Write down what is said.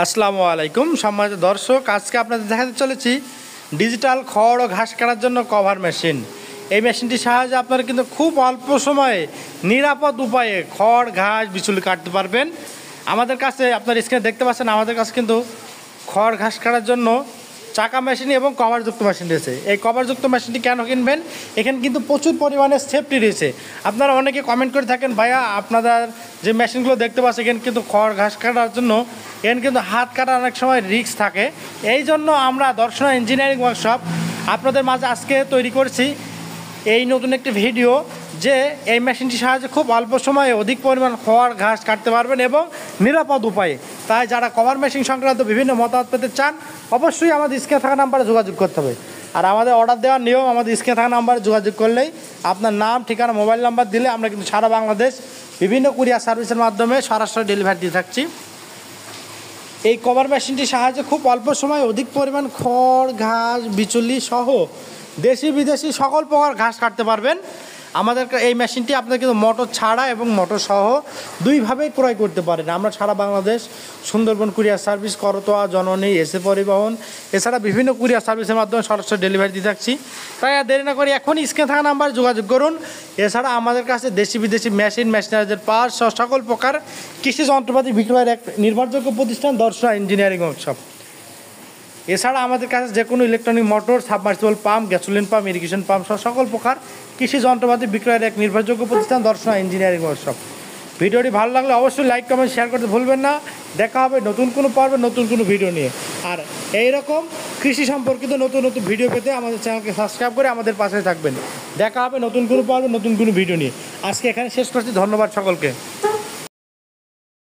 আসসালামু আলাইকুম সম্মানিত দর্শক, আজকে আপনাদের দেখাতে চলেছি ডিজিটাল খড় ও ঘাস কাটার জন্য কভার মেশিন। এই মেশিনটির সাহায্যে আপনারা কিন্তু খুব অল্প সময়ে নিরাপদ উপায়ে খড় ঘাস বিচুলি কাটতে পারবেন। আমাদের কাছে আপনার স্ক্রিনে দেখতে পাচ্ছেন, আমাদের কাছে কিন্তু খড় ঘাস কাটার জন্য চাকা মেশিন এবং কভারযুক্ত মেশিন রয়েছে। এই কভারযুক্ত মেশিনটি কেন কিনবেন? এখানে কিন্তু প্রচুর পরিমাণে সেফটি রয়েছে। আপনারা অনেকে কমেন্ট করে থাকেন, ভাইয়া আপনাদের যে মেশিনগুলো দেখতে পাচ্ছেন এখানে কিন্তু খড় ঘাস কাটার জন্য এখানে কিন্তু হাত কাটার অনেক সময় রিস্ক থাকে। এই জন্য আমরা দর্শনা ইঞ্জিনিয়ারিং ওয়ার্কশপ আপনাদের মাঝে আজকে তৈরি করেছি এই নতুন একটি ভিডিও, যে এই মেশিনটির সাহায্যে খুব অল্প সময়ে অধিক পরিমাণ খড় ঘাস কাটতে পারবেন এবং নিরাপদ উপায়ে। তাই যারা কভার মেশিন সংক্রান্ত বিভিন্ন মতামত পেতে চান অবশ্যই আমাদের স্ক্রিনে থাকা নাম্বারে যোগাযোগ করতে হবে। আর আমাদের অর্ডার দেওয়ার নিয়ম, আমাদের স্ক্রিনে থাকা নাম্বারে যোগাযোগ করলেই আপনার নাম ঠিকানা মোবাইল নাম্বার দিলে আমরা কিন্তু সারা বাংলাদেশ বিভিন্ন কুরিয়ার সার্ভিসের মাধ্যমে সরাসরি ডেলিভারি দিয়ে থাকছি। এই কভার মেশিনটির সাহায্যে খুব অল্প সময়ে অধিক পরিমাণ খড় ঘাস বিচুলি সহ দেশি বিদেশি সকল প্রকার ঘাস কাটতে পারবেন। আমাদের এই মেশিনটি আপনার কিন্তু মোটর ছাড়া এবং মোটর সহ দুইভাবেই ক্রয় করতে পারেন। আমরা সারা বাংলাদেশ সুন্দরবন কুরিয়ার সার্ভিস, করতোয়া, জননী, এসে পরিবহন এছাড়া বিভিন্ন কুরিয়ার সার্ভিসের মাধ্যমে সরাসরি ডেলিভারি দিয়ে থাকছি। তাই আর দেরি না করে এখনই স্ক্রিনে থাকা নাম্বারে যোগাযোগ করুন। এছাড়া আমাদের কাছে দেশি বিদেশি মেশিনারিজের পার্টস সকল প্রকার কৃষি যন্ত্রপাতি বিক্রয়ের এক নির্ভরযোগ্য প্রতিষ্ঠান দর্শনা ইঞ্জিনিয়ারিং ওয়ার্কশপ। এছাড়া আমাদের কাছে যে কোনো electronic motor, submersible pump, gasoline pump, irrigation pump সহ সকল প্রকার কৃষি যন্ত্রপাতি বিক্রয়ের এক নির্ভরযোগ্য প্রতিষ্ঠান দর্শনা ইঞ্জিনিয়ারিং ওয়ার্কশপ। ভিডিওটি ভালো লাগলে অবশ্যই লাইক কমেন্ট শেয়ার করতে ভুলবেন না। দেখা হবে নতুন কোনো পর্বে নতুন কোনো ভিডিও নিয়ে। আর এইরকম কৃষি সম্পর্কিত নতুন নতুন ভিডিও পেতে আমাদের চ্যানেলকে সাবস্ক্রাইব করে আমাদের পাশে থাকবেন। দেখা হবে নতুন কোনো পর্বে নতুন কোনো ভিডিও নিয়ে। আজকে এখানে শেষ করছি, ধন্যবাদ সকলকে।